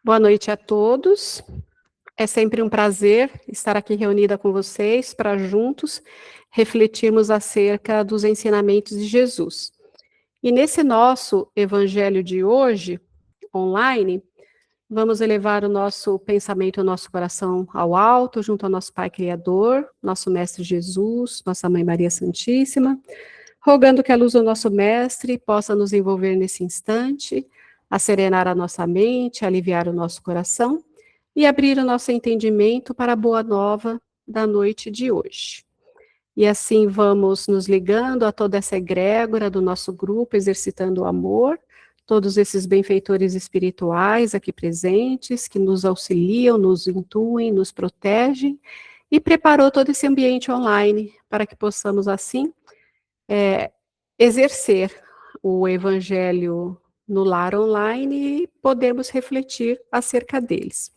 Boa noite a todos. É sempre um prazer estar aqui reunida com vocês para juntos refletirmos acerca dos ensinamentos de Jesus. E nesse nosso evangelho de hoje, online, vamos elevar o nosso pensamento, o nosso coração ao alto, junto ao nosso Pai Criador, nosso Mestre Jesus, nossa Mãe Maria Santíssima, rogando que a luz do nosso Mestre possa nos envolver nesse instante, acerenar a nossa mente, aliviar o nosso coração e abrir o nosso entendimento para a boa nova da noite de hoje. E assim vamos nos ligando a toda essa egrégora do nosso grupo, exercitando o amor, todos esses benfeitores espirituais aqui presentes, que nos auxiliam, nos intuem, nos protegem, e preparou todo esse ambiente online para que possamos assim exercer o evangelho no lar online e podemos refletir acerca deles.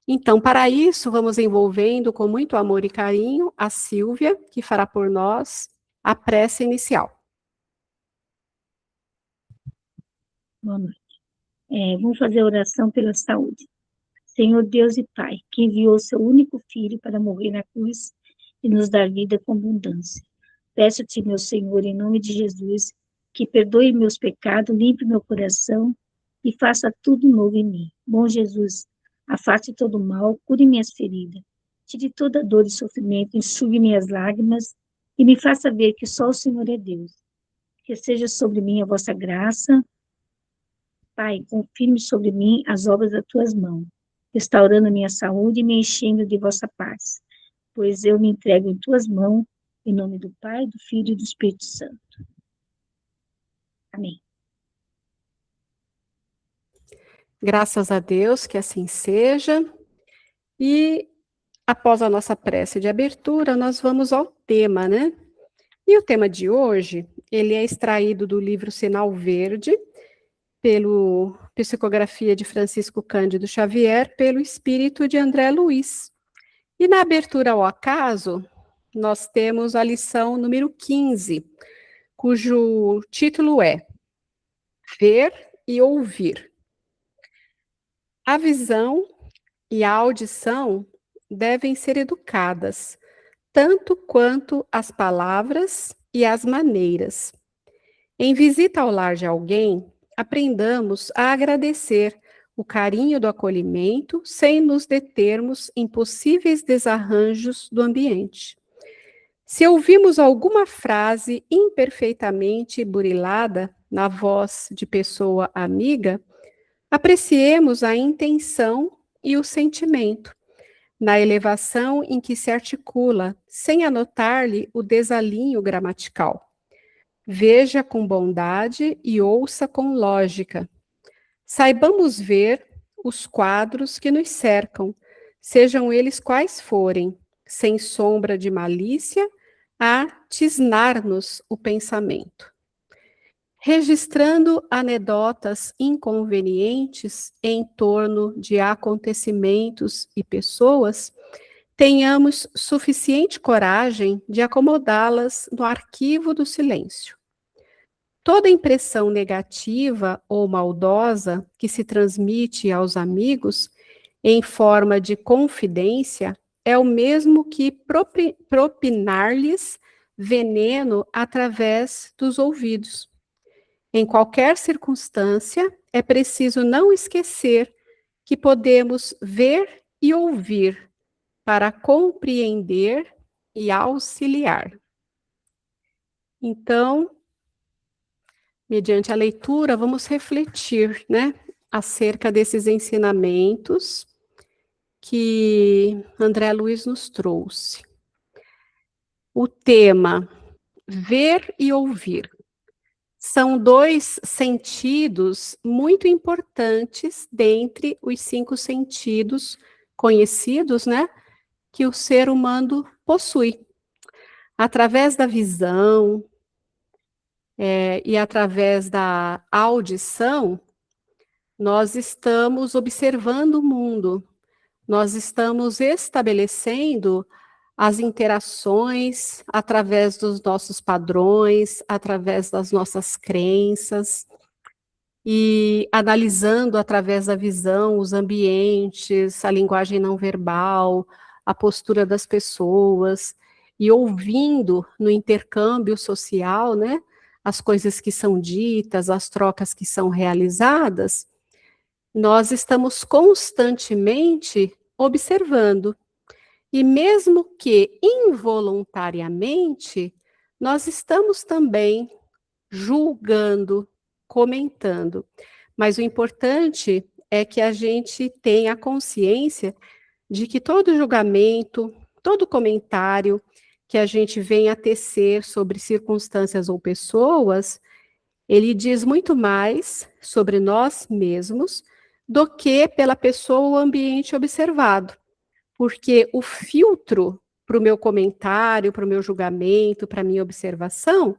Então, para isso, vamos envolvendo com muito amor e carinho a Sílvia, que fará por nós a prece inicial. Boa noite. Vamos fazer a oração pela saúde. Senhor Deus e Pai, que enviou seu único Filho para morrer na cruz e nos dar vida com abundância. Peço-te, meu Senhor, em nome de Jesus, que perdoe meus pecados, limpe meu coração e faça tudo novo em mim. Bom Jesus, afaste todo o mal, cure minhas feridas, tire toda dor e sofrimento, enxugue minhas lágrimas e me faça ver que só o Senhor é Deus. Que seja sobre mim a vossa graça. Pai, confirme sobre mim as obras das tuas mãos, restaurando a minha saúde e me enchendo de vossa paz, pois eu me entrego em tuas mãos, em nome do Pai, do Filho e do Espírito Santo. Amém. Graças a Deus que assim seja. E após a nossa prece de abertura, nós vamos ao tema, né? E o tema de hoje, ele é extraído do livro Sinal Verde, pelo Psicografia de Francisco Cândido Xavier, pelo espírito de André Luiz. E na abertura ao acaso, nós temos a lição número 15, cujo título é Ver e Ouvir. A visão e a audição devem ser educadas, tanto quanto as palavras e as maneiras. Em visita ao lar de alguém, aprendamos a agradecer o carinho do acolhimento sem nos determos em possíveis desarranjos do ambiente. Se ouvimos alguma frase imperfeitamente burilada na voz de pessoa amiga, apreciemos a intenção e o sentimento, na elevação em que se articula, sem anotar-lhe o desalinho gramatical. Veja com bondade e ouça com lógica. Saibamos ver os quadros que nos cercam, sejam eles quais forem, sem sombra de malícia, a tisnar-nos o pensamento. Registrando anedotas inconvenientes em torno de acontecimentos e pessoas, tenhamos suficiente coragem de acomodá-las no arquivo do silêncio. Toda impressão negativa ou maldosa que se transmite aos amigos em forma de confidência é o mesmo que propinar-lhes veneno através dos ouvidos. Em qualquer circunstância, é preciso não esquecer que podemos ver e ouvir para compreender e auxiliar. Então, mediante a leitura, vamos refletir, né, acerca desses ensinamentos que André Luiz nos trouxe. O tema, ver e ouvir, são dois sentidos muito importantes dentre os 5 sentidos conhecidos, né, que o ser humano possui. Através da visão, e através da audição, nós estamos observando o mundo, nós estamos estabelecendo as interações através dos nossos padrões, através das nossas crenças. e analisando através da visão os ambientes, a linguagem não verbal, a postura das pessoas, e ouvindo no intercâmbio social, né, as coisas que são ditas, as trocas que são realizadas, nós estamos constantemente observando. E mesmo que involuntariamente, nós estamos também julgando, comentando. Mas o importante é que a gente tenha consciência de que todo julgamento, todo comentário que a gente venha a tecer sobre circunstâncias ou pessoas, ele diz muito mais sobre nós mesmos do que pela pessoa ou ambiente observado. Porque o filtro para o meu comentário, para o meu julgamento, para a minha observação,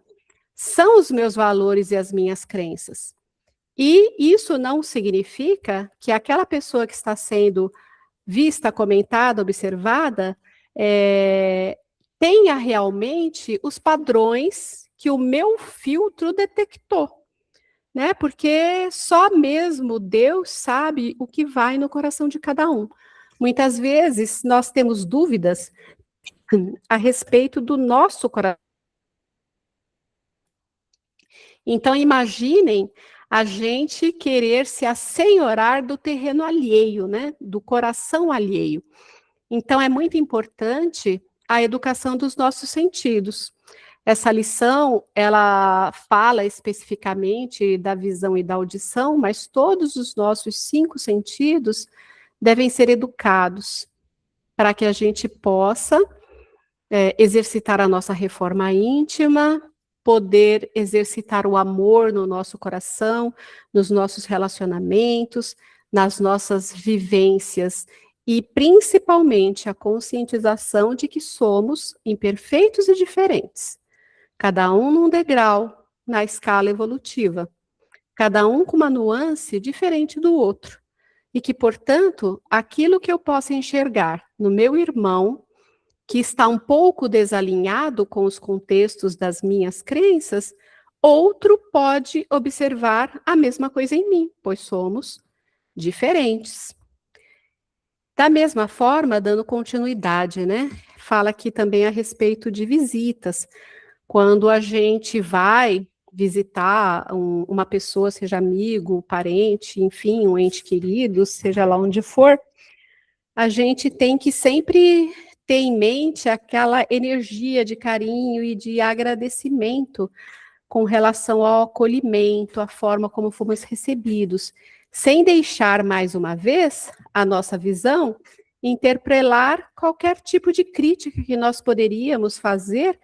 são os meus valores e as minhas crenças. E isso não significa que aquela pessoa que está sendo vista, comentada, observada, tenha realmente os padrões que o meu filtro detectou, né? Porque só mesmo Deus sabe o que vai no coração de cada um. Muitas vezes nós temos dúvidas a respeito do nosso coração. Então, imaginem a gente querer se assenhorar do terreno alheio, né? Do coração alheio. Então, é muito importante a educação dos nossos sentidos. Essa lição, ela fala especificamente da visão e da audição, mas todos os nossos 5 sentidos devem ser educados para que a gente possa exercitar a nossa reforma íntima, poder exercitar o amor no nosso coração, nos nossos relacionamentos, nas nossas vivências e principalmente a conscientização de que somos imperfeitos e diferentes, cada um num degrau na escala evolutiva, cada um com uma nuance diferente do outro, e que, portanto, aquilo que eu possa enxergar no meu irmão, que está um pouco desalinhado com os contextos das minhas crenças, outro pode observar a mesma coisa em mim, pois somos diferentes. Da mesma forma, dando continuidade, né? Fala aqui também a respeito de visitas. Quando a gente vai visitar uma pessoa, seja amigo, parente, enfim, um ente querido, seja lá onde for, a gente tem que sempre ter em mente aquela energia de carinho e de agradecimento com relação ao acolhimento, à forma como fomos recebidos, sem deixar, mais uma vez, a nossa visão interpretar qualquer tipo de crítica que nós poderíamos fazer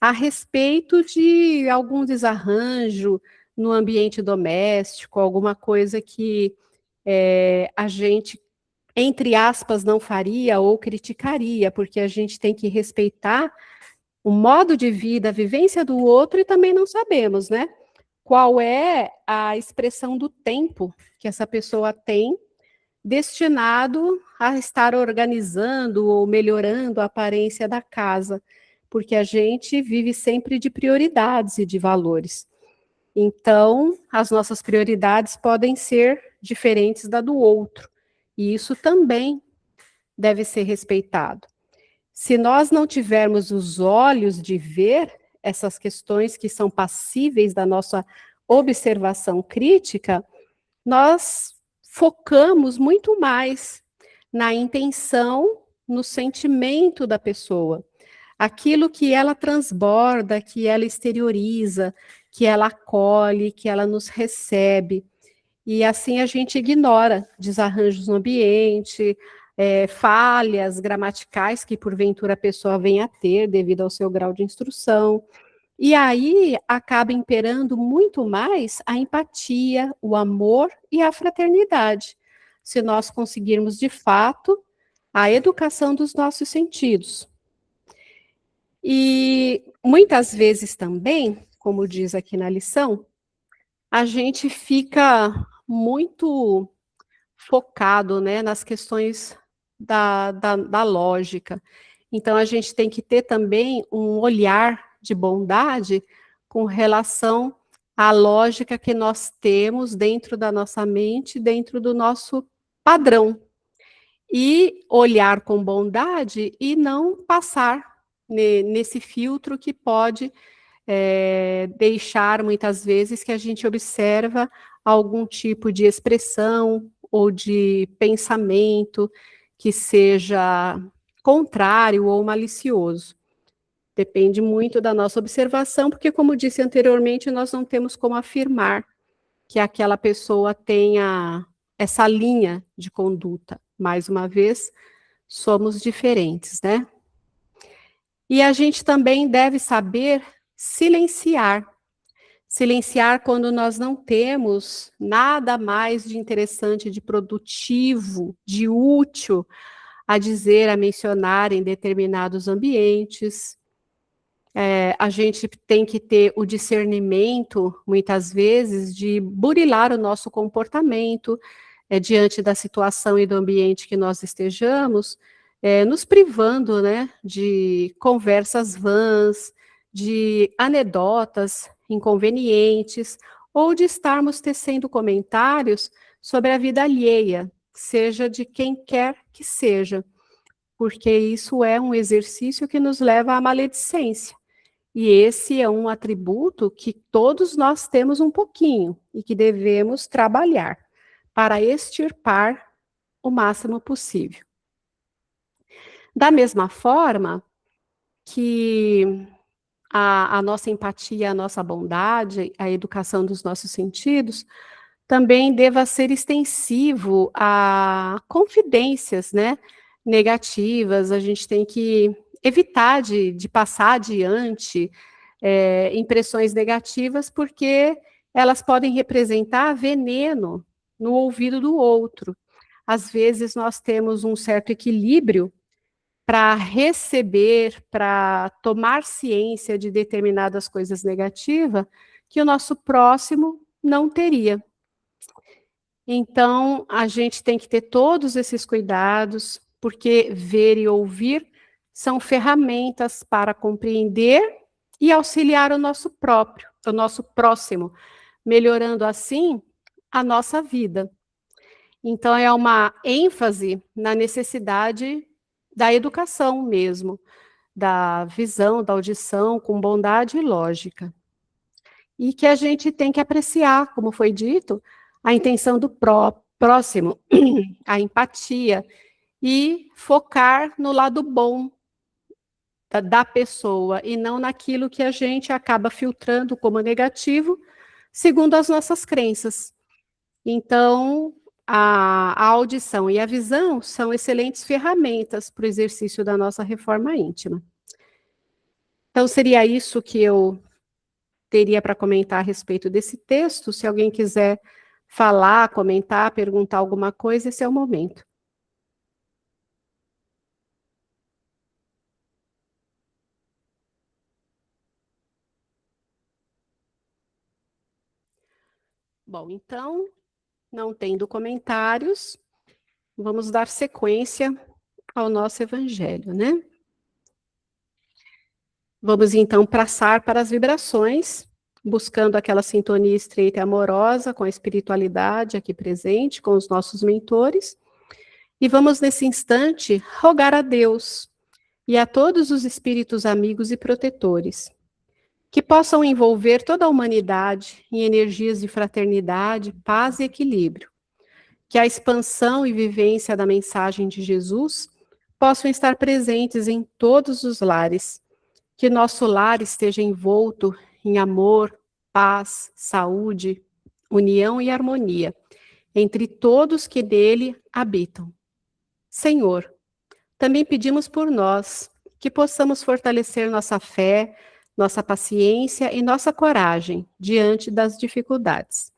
a respeito de algum desarranjo no ambiente doméstico, alguma coisa que a gente, entre aspas, não faria ou criticaria, porque a gente tem que respeitar o modo de vida, a vivência do outro, e também não sabemos, né? Qual é a expressão do tempo que essa pessoa tem destinado a estar organizando ou melhorando a aparência da casa, porque a gente vive sempre de prioridades e de valores. Então, as nossas prioridades podem ser diferentes da do outro, e isso também deve ser respeitado. Se nós não tivermos os olhos de ver essas questões que são passíveis da nossa observação crítica, nós focamos muito mais na intenção, no sentimento da pessoa, aquilo que ela transborda, que ela exterioriza, que ela acolhe, que ela nos recebe. E assim a gente ignora desarranjos no ambiente, falhas gramaticais que porventura a pessoa venha a ter devido ao seu grau de instrução. E aí acaba imperando muito mais a empatia, o amor e a fraternidade, se nós conseguirmos de fato a educação dos nossos sentidos. E muitas vezes também, como diz aqui na lição, a gente fica muito focado, né, nas questões da lógica. Então, a gente tem que ter também um olhar de bondade com relação a lógica que nós temos dentro da nossa mente, dentro do nosso padrão. E olhar com bondade e não passar nesse filtro que pode deixar, muitas vezes, que a gente observa algum tipo de expressão ou de pensamento que seja contrário ou malicioso. Depende muito da nossa observação, porque, como disse anteriormente, nós não temos como afirmar que aquela pessoa tenha essa linha de conduta. Mais uma vez, somos diferentes, né? E a gente também deve saber silenciar. Silenciar quando nós não temos nada mais de interessante, de produtivo, de útil a dizer, a mencionar em determinados ambientes. A gente tem que ter o discernimento, muitas vezes, de burilar o nosso comportamento diante da situação e do ambiente que nós estejamos, nos privando, né, de conversas vãs, de anedotas inconvenientes, ou de estarmos tecendo comentários sobre a vida alheia, seja de quem quer que seja, porque isso é um exercício que nos leva à maledicência. E esse é um atributo que todos nós temos um pouquinho e que devemos trabalhar para extirpar o máximo possível. Da mesma forma que a nossa empatia, a nossa bondade, a educação dos nossos sentidos, também deva ser extensivo a confidências, né, negativas. A gente tem que evitar de passar adiante impressões negativas, porque elas podem representar veneno no ouvido do outro. Às vezes nós temos um certo equilíbrio para receber, para tomar ciência de determinadas coisas negativas que o nosso próximo não teria. Então, a gente tem que ter todos esses cuidados, porque ver e ouvir são ferramentas para compreender e auxiliar o nosso próximo, melhorando assim a nossa vida. Então, é uma ênfase na necessidade da educação mesmo, da visão, da audição, com bondade e lógica. E que a gente tem que apreciar, como foi dito, a intenção do próximo, a empatia, e focar no lado bom da pessoa, e não naquilo que a gente acaba filtrando como negativo, segundo as nossas crenças. Então, a audição e a visão são excelentes ferramentas para o exercício da nossa reforma íntima. Então, seria isso que eu teria para comentar a respeito desse texto. Se alguém quiser falar, comentar, perguntar alguma coisa, esse é o momento. Bom, então, não tendo comentários, vamos dar sequência ao nosso evangelho, né? Vamos então passar para as vibrações, buscando aquela sintonia estreita e amorosa com a espiritualidade aqui presente, com os nossos mentores. E vamos, nesse instante, rogar a Deus e a todos os espíritos amigos e protetores, que possam envolver toda a humanidade em energias de fraternidade, paz e equilíbrio. Que a expansão e vivência da mensagem de Jesus possam estar presentes em todos os lares. Que nosso lar esteja envolto em amor, paz, saúde, união e harmonia entre todos que nele habitam. Senhor, também pedimos por nós, que possamos fortalecer nossa fé, nossa paciência e nossa coragem diante das dificuldades.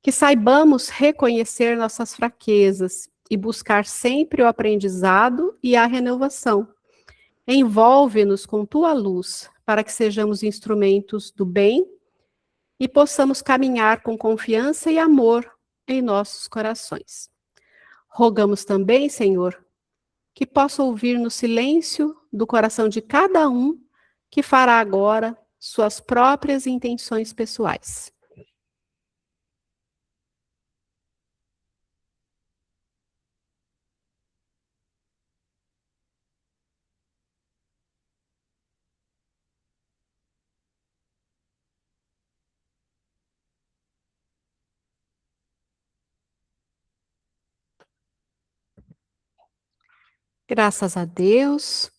Que saibamos reconhecer nossas fraquezas e buscar sempre o aprendizado e a renovação. Envolve-nos com tua luz, para que sejamos instrumentos do bem e possamos caminhar com confiança e amor em nossos corações. Rogamos também, Senhor, que possa ouvir no silêncio do coração de cada um que fará agora suas próprias intenções pessoais. Graças a Deus,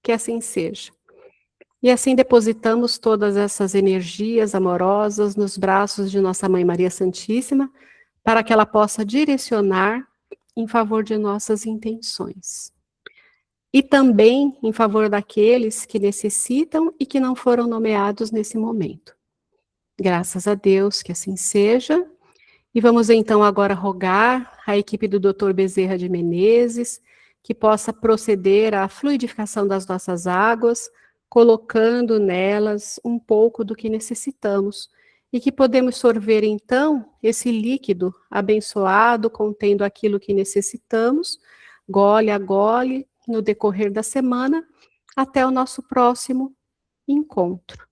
que assim seja. E assim depositamos todas essas energias amorosas nos braços de nossa Mãe Maria Santíssima, para que ela possa direcionar em favor de nossas intenções. E também em favor daqueles que necessitam e que não foram nomeados nesse momento. Graças a Deus que assim seja. E vamos então agora rogar à equipe do Dr. Bezerra de Menezes que possa proceder à fluidificação das nossas águas, colocando nelas um pouco do que necessitamos e que podemos sorver então esse líquido abençoado contendo aquilo que necessitamos, gole a gole, no decorrer da semana, até o nosso próximo encontro.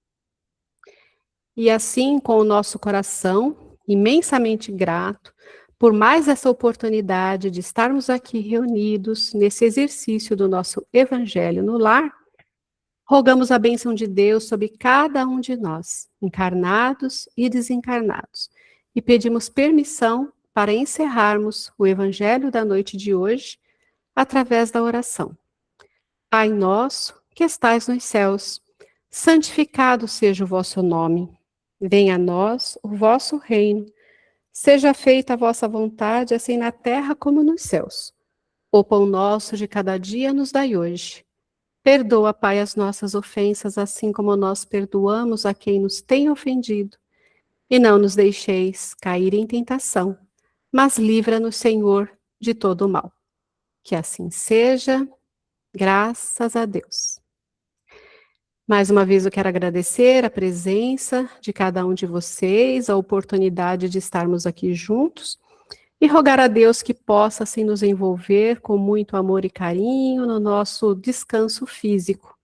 E assim, com o nosso coração imensamente grato por mais essa oportunidade de estarmos aqui reunidos nesse exercício do nosso Evangelho no lar, rogamos a bênção de Deus sobre cada um de nós, encarnados e desencarnados, e pedimos permissão para encerrarmos o Evangelho da noite de hoje através da oração. Pai nosso, que estais nos céus, santificado seja o vosso nome. Venha a nós o vosso reino. Seja feita a vossa vontade, assim na terra como nos céus. O pão nosso de cada dia nos dai hoje. Perdoa, Pai, as nossas ofensas, assim como nós perdoamos a quem nos tem ofendido. E não nos deixeis cair em tentação, mas livra-nos, Senhor, de todo o mal. Que assim seja, graças a Deus. Mais uma vez eu quero agradecer a presença de cada um de vocês, a oportunidade de estarmos aqui juntos e rogar a Deus que possa assim nos envolver com muito amor e carinho no nosso descanso físico.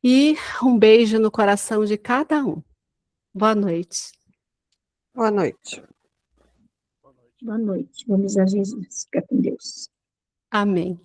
E um beijo no coração de cada um. Boa noite. Boa noite. Boa noite. Vamos a Jesus. Fica com Deus. Amém.